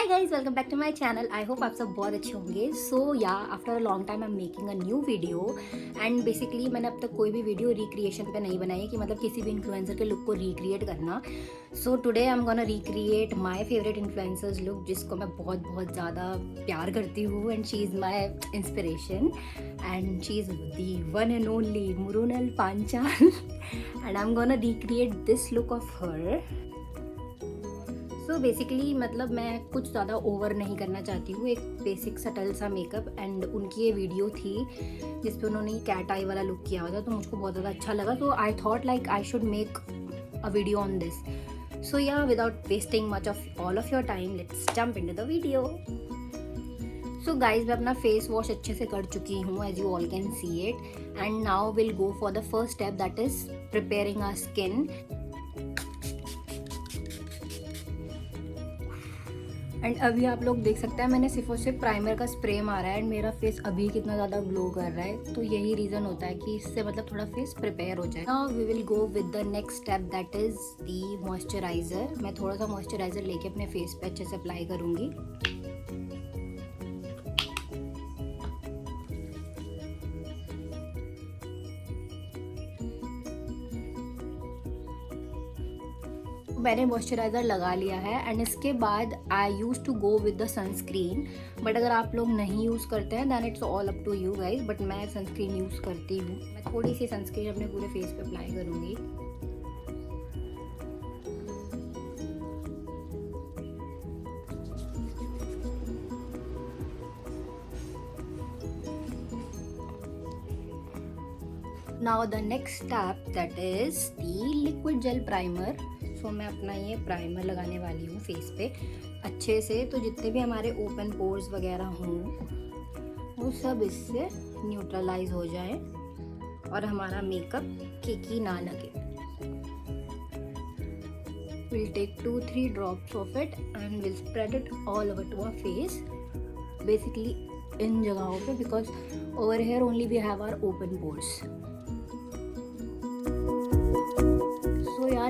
Hi guys, welcome back to my channel. I hope आप सब बहुत अच्छे होंगे। So yeah after a long time I am making a new video and basically मैंने अब तक कोई भी वीडियो रिक्रिएशन पे नहीं बनाई है कि मतलब किसी भी इन्फ्लुएंसर के लुक को रिक्रिएट करना। So today I am gonna recreate my favourite influencers look, जिसको मैं बहुत बहुत ज़्यादा प्यार करती हूँ and she is my inspiration and she is the one and only Mrunal Panchal and I am gonna recreate this look of her. So basically मतलब मैं कुछ ज़्यादा ओवर नहीं करना चाहती हूँ, एक बेसिक सटल सा मेकअप। एंड उनकी ये वीडियो थी जिस पे उन्होंने कैट आई वाला लुक किया हुआ था, तो मुझको बहुत ज़्यादा अच्छा लगा। तो I thought like I should make a video on this. So yeah without wasting much of all of your time, let's jump into the video. So guys, मैं अपना फेस वॉश अच्छे से कर चुकी हूँ, as you all can see it. And now will go for the first step, that is preparing our skin. एंड अभी आप लोग देख सकते हैं मैंने सिर्फ और सिर्फ प्राइमर का स्प्रे मारा है एंड मेरा फेस अभी कितना ज़्यादा ग्लो कर रहा है। तो यही रीज़न होता है कि इससे मतलब थोड़ा फेस प्रिपेयर हो जाए। Now we will go with the next step, that is the moisturiser. मैं थोड़ा सा मॉइस्चराइज़र लेके अपने फेस पे अच्छे से अप्लाई करूँगी। मैंने मॉइस्चराइज़र लगा लिया है एंड इसके बाद I use to go with the sunscreen. But अगर आप लोग नहीं यूज़ करते हैं then it's all up to you guys, but मैं सनस्क्रीन यूज़ करती हूँ। मैं थोड़ी सी सनस्क्रीन अपने पूरे फेस पे अप्लाई करूँगी। Now the next step, that is the liquid gel primer. So मैं अपना ये प्राइमर लगाने वाली हूँ फेस पे अच्छे से, तो जितने भी हमारे ओपन पोर्स वगैरह हों वो सब इससे न्यूट्रलाइज हो जाए और हमारा मेकअप केकी ना लगे। Will take 2-3 drops of it and will spread it all over to our face, basically इन जगहों पे, because over here only we have our open pores.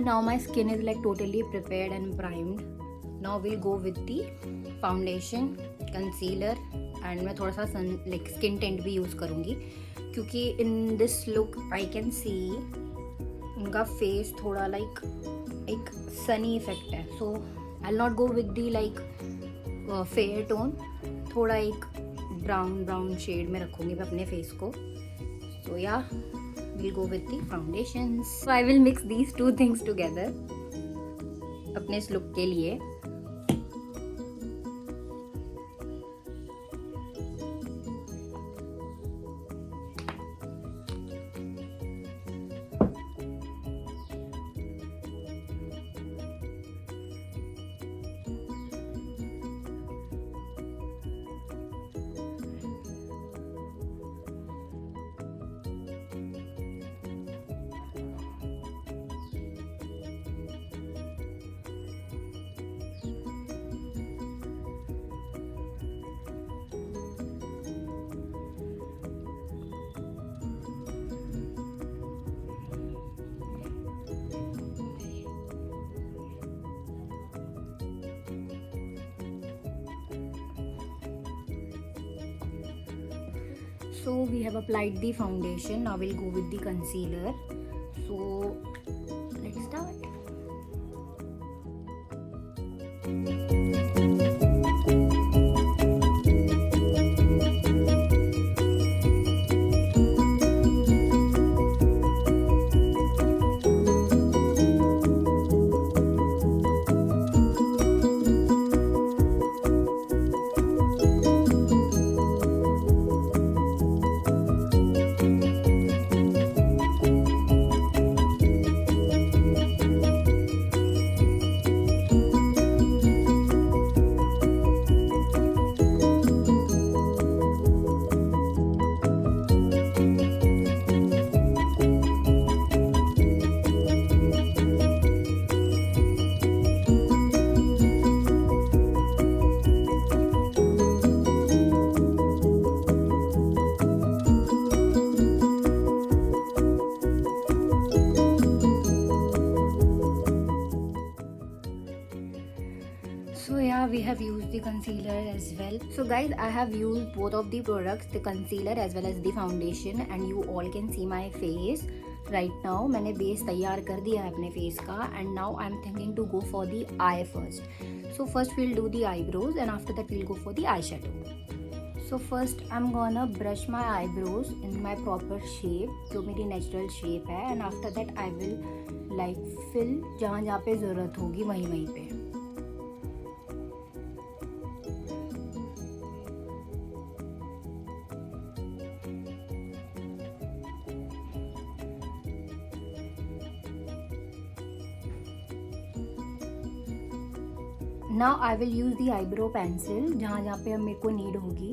Now my skin is like totally prepared and primed. Now we'll go with the foundation, concealer and मैं थोड़ा सा like skin tint भी use करूँगी, क्योंकि in this look I can see उनका face थोड़ा like एक sunny effect है। So I'll not go with the like fair tone, थोड़ा एक brown shade में रखूँगी मैं अपने face को। So yeah, we'll go with the foundations. So I will mix these two things together अपने इस लुक के लिए। So we have applied the foundation. Now we'll go with the concealer. So let's start. So yeah, we have used the concealer as well. So guys, I have used both of the products, the concealer as well as the foundation, and you all can see my face right now. मैंने base तैयार कर दिया है अपने face का, and now I'm thinking to go for the eye first. So first we'll do the eyebrows and after that we'll go for the eyeshadow. So first I'm gonna brush my eyebrows in my proper shape, जो मेरी natural shape है, and after that I will like fill जहाँ जहाँ पे ज़रूरत होगी वहीं वहीं पे. Now I will use the eyebrow pencil जहाँ जहाँ पे मेरे को नीड होगी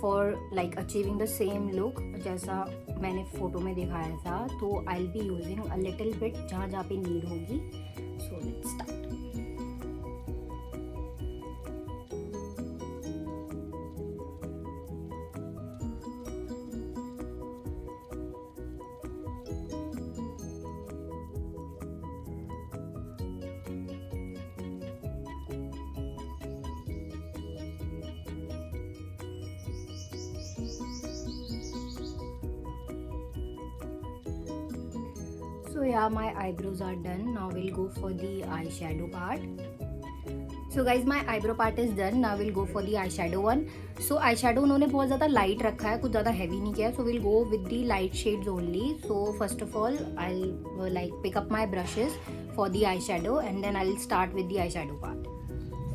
for like achieving the same look जैसा मैंने फोटो में दिखाया था. तो I'll be using a little bit जहाँ जहाँ पे नीड होगी. So let's start. So yeah, my eyebrows are done. Now we'll go for the eyeshadow part. So guys, my eyebrow part is done. Now we'll go for the eyeshadow one. So eyeshadow उन्होंने बहुत ज़्यादा light रखा है, कुछ ज़्यादा heavy नहीं किया है. So we'll go with the light shades only. So first of all, I'll like pick up my brushes for the eyeshadow and then I'll start with the eyeshadow part.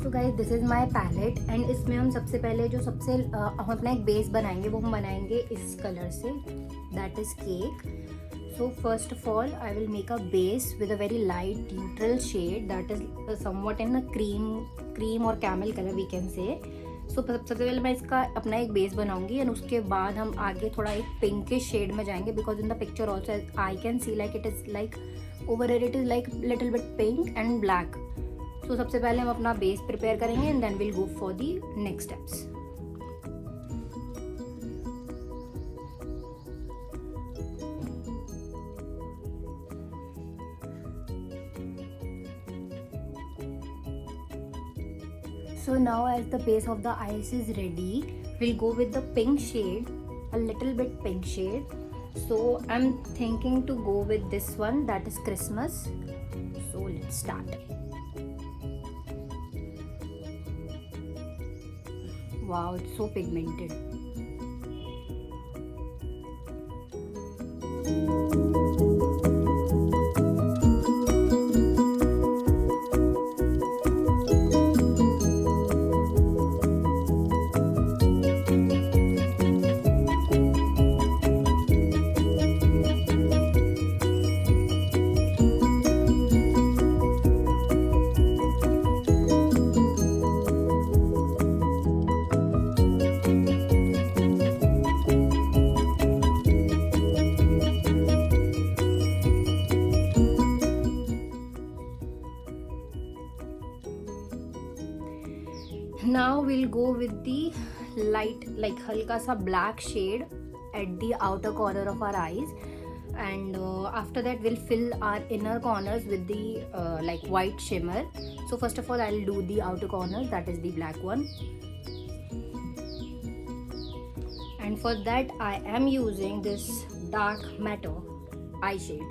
So guys, this is my palette and इसमें हम सबसे पहले जो सबसे हम अपना एक base बनाएंगे वो हम बनाएंगे इस कलर से, that is cake. So first of all, I will make a base with a very light neutral shade that is somewhat in a cream or camel color we can say. So सबसे पहले मैं इसका अपना एक base बनाऊंगी and उसके बाद हम आगे थोड़ा एक pinkish shade में जाएंगे because in the picture also I can see like it is like over here it is like little bit pink and black. So सबसे पहले हम अपना बेस prepare करेंगे and then we'll go for the next steps. So now as the base of the eyes is ready, we'll go with the pink shade, a little bit pink shade. So I'm thinking to go with this one, that is Christmas. So let's start. Wow, it's so pigmented. Now we'll go with the light, like halka sa black shade at the outer corner of our eyes, and after that we'll fill our inner corners with the like white shimmer. So first of all, I'll do the outer corners, that is the black one, and for that I am using this dark matte eye shade.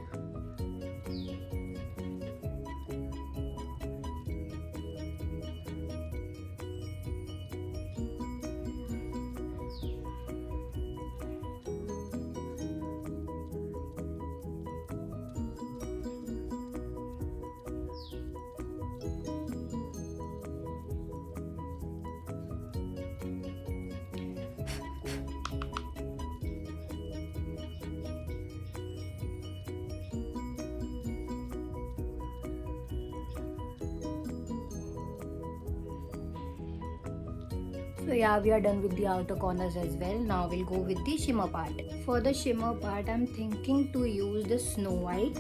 So yeah, we are done with the outer corners as well. Now we'll go with the shimmer part. For the shimmer part, I'm thinking to use the Snow White.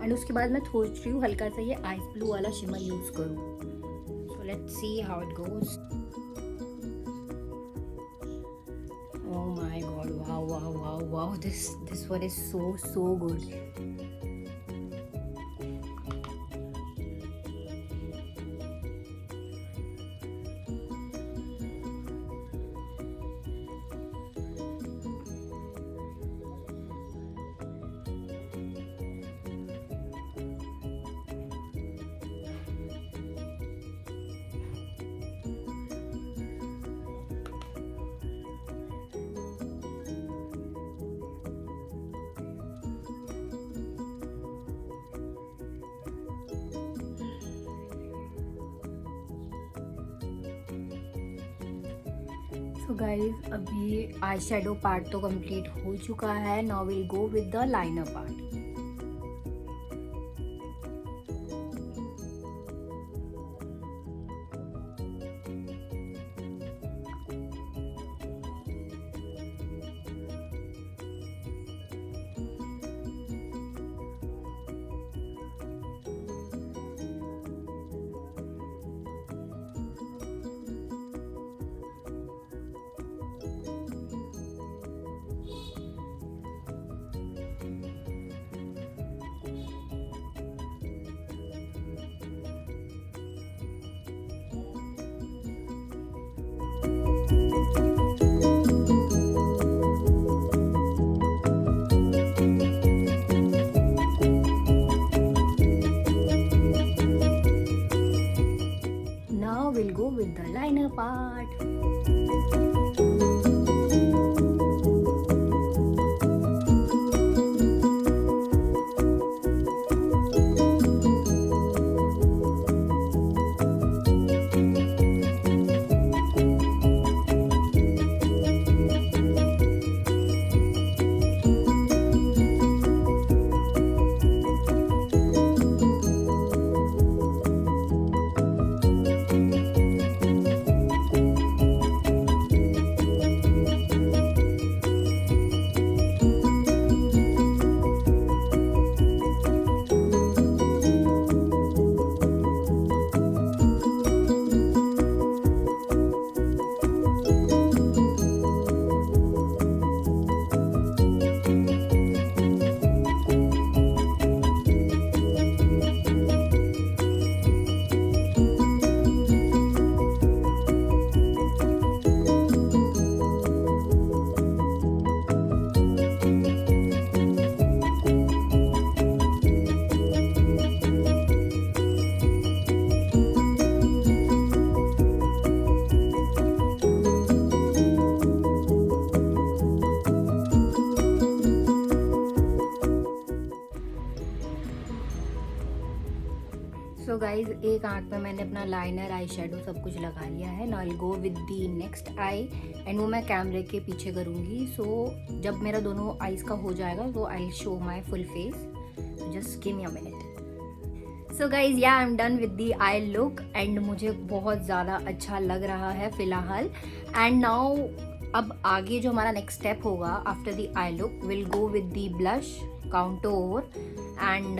And उसके बाद मैं सोच रही हूँ हल्का सा ये ice blue वाला shimmer use करूँ. So let's see how it goes. Oh my god! Wow, wow, wow, wow! This one is so good. So guys अभी आई शेडो पार्ट तो कंप्लीट हो चुका है. Now will go with the liner part. We'll go with the liner part. So guys एक आँख में मैंने अपना लाइनर आई शेडो सब कुछ लगा लिया है. Now I go with the next I and वो मैं कैमरे के पीछे करूँगी. सो जब मेरा दोनों आईज का हो जाएगा तो I show my full face. Just give me a minute. So guys yeah I am done with the eye look and मुझे बहुत ज़्यादा अच्छा लग रहा है फ़िलहाल. एंड नाउ अब आगे जो हमारा नेक्स्ट स्टेप होगा after the eye look will go with the blush, contour and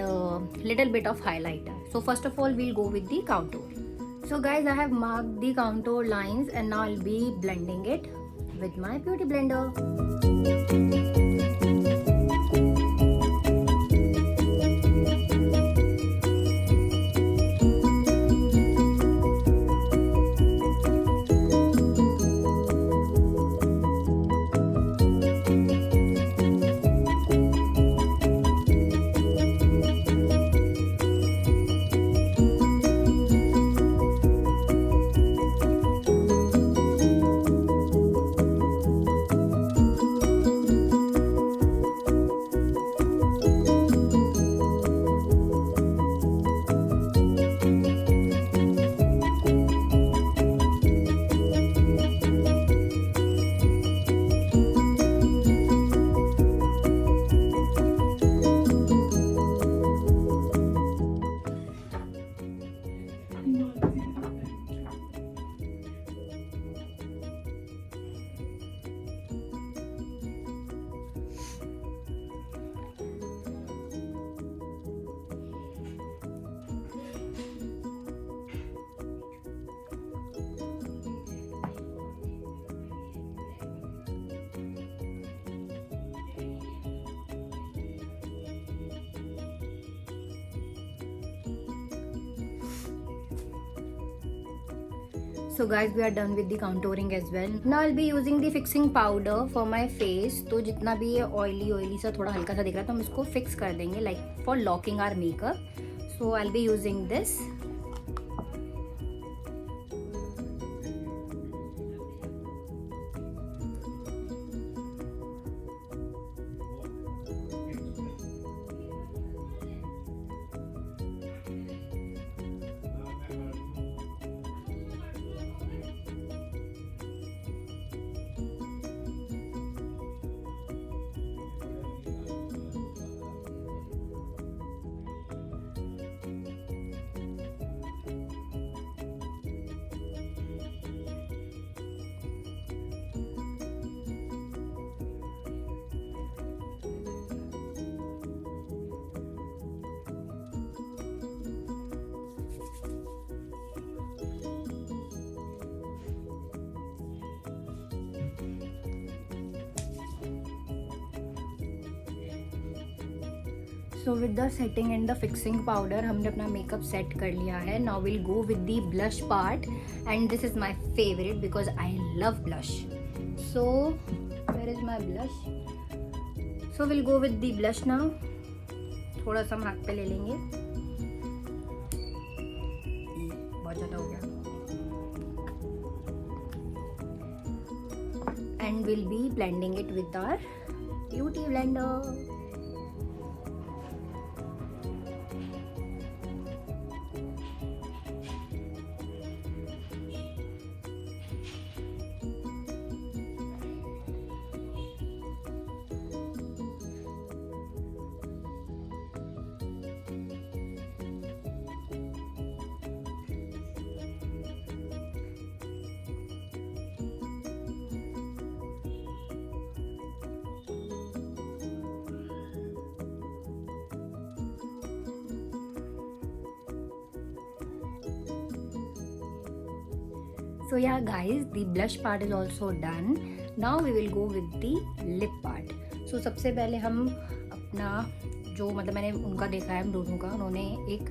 little bit of highlighter. So first of all we'll go with the contour. So guys I have marked the contour lines and now I'll be blending it with my beauty blender. So guys we are done with the contouring as well. Now I'll be using the fixing powder for my face. तो जितना भी ये oily सा थोड़ा हल्का सा दिख रहा था हम इसको फिक्स कर देंगे like for locking our makeup. So I'll be using this. So with the setting and the fixing powder हमने अपना मेकअप सेट कर लिया है. Now will go with the blush part and this is my favourite because I love blush. So where is my blush. So will go with the blush now. थोड़ा सा हम हाथ पे ले लेंगे. बहुत ज़्यादा हो गया. And will be blending it with our beauty blender. So yeah guys, the blush part is also done. Now we will go with the lip part. So सबसे पहले हम अपना जो मतलब मैंने उनका देखा है हम दोनों का, उन्होंने एक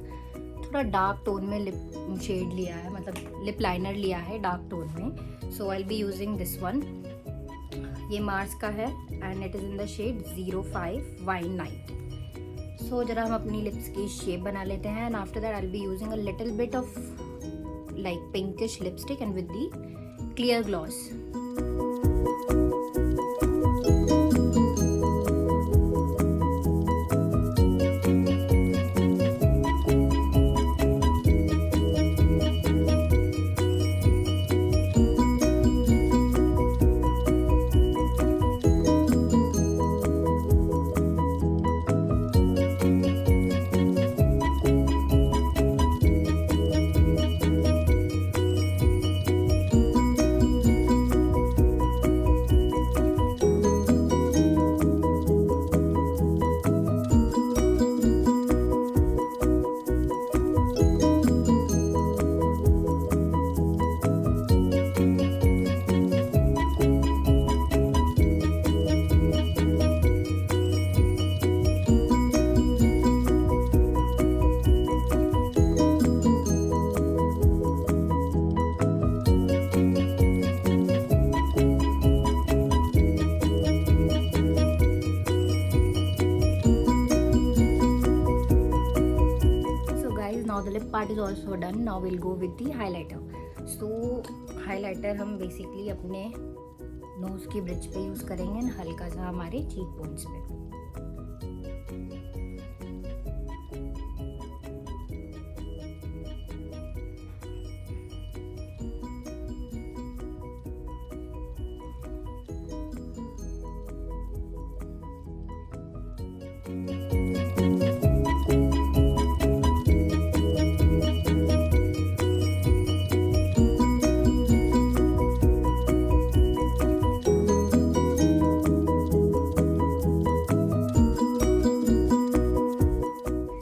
थोड़ा डार्क टोन में लिप शेड लिया है, मतलब लिप लाइनर लिया है डार्क टोन में. So I will be using this one. ये मार्स का है and it is in the shade 05 wine night. सो जरा हम अपनी लिप्स की शेप बना लेते हैं and after that I will be using a little bit of like pinkish lipstick and with the clear gloss. Now the lip part is also done. Now we'll go with the highlighter. So highlighter हम basically अपने nose की bridge पे use करेंगे और हल्का सा हमारे cheek bones पे.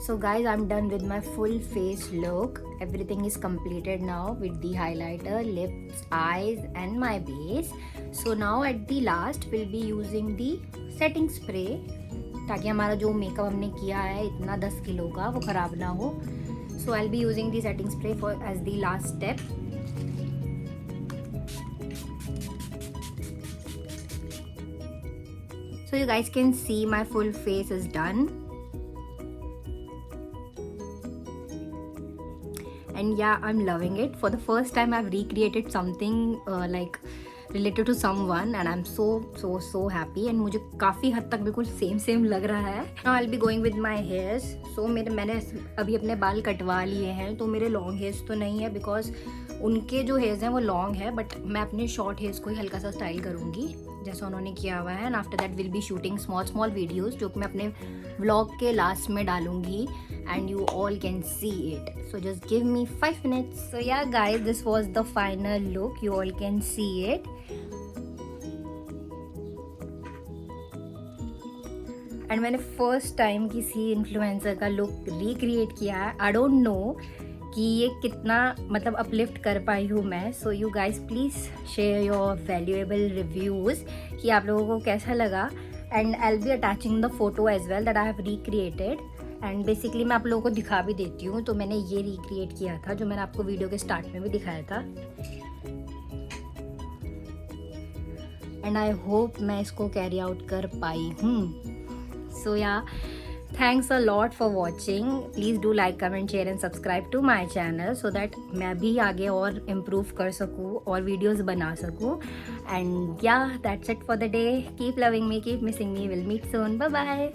So guys, I'm done with my full face look. Everything is completed now with the highlighter, lips, eyes and my base. So now at the last we'll be using the setting spray ताकि हमारा जो makeup हमने किया है इतना 10 kilo का वो ख़राब ना हो. So I'll be using the setting spray for as the last step. So you guys can see my full face is done. And yeah, I'm loving it. For the first time I've recreated something like related to someone and I'm so happy and मुझे काफ़ी हद तक बिल्कुल same लग रहा है. Now I'll be going with my hairs. So मैंने अभी अपने बाल कटवा लिए हैं तो मेरे लॉन्ग हेयर्स तो नहीं है बिकॉज उनके जो हेयर्स हैं वो लॉन्ग है, बट मैं अपने शॉर्ट हेयर्स को ही हल्का सा स्टाइल करूँगी जैसा उन्होंने किया हुआ है. And after that will be shooting small videos जो कि मैं अपने व्लॉग के लास्ट में डालूँगी and you all can see it. So just give me 5 minutes. So yeah guys, this was the final look. You all can see it. And मैंने first time किसी influencer का लुक रिक्रिएट किया है. I don't know कि ये कितना मतलब uplift कर पाई हूँ मैं. So you guys please share your valuable reviews कि आप लोगों को कैसा लगा. And I will be attaching the photo as well that I have recreated. And basically मैं आप लोगों को दिखा भी देती हूँ। तो मैंने ये रिक्रिएट किया था जो मैंने आपको वीडियो के स्टार्ट में भी दिखाया था, एंड आई होप मैं इसको कैरी आउट कर पाई हूँ। So yeah thanks a lot for watching. Please do like, comment, share and subscribe to my channel so that मैं भी आगे और इम्प्रूव कर सकूँ और वीडियोज़ बना सकूँ। And yeah that's it for the day. Keep loving me, keep missing me, will meet soon, bye bye.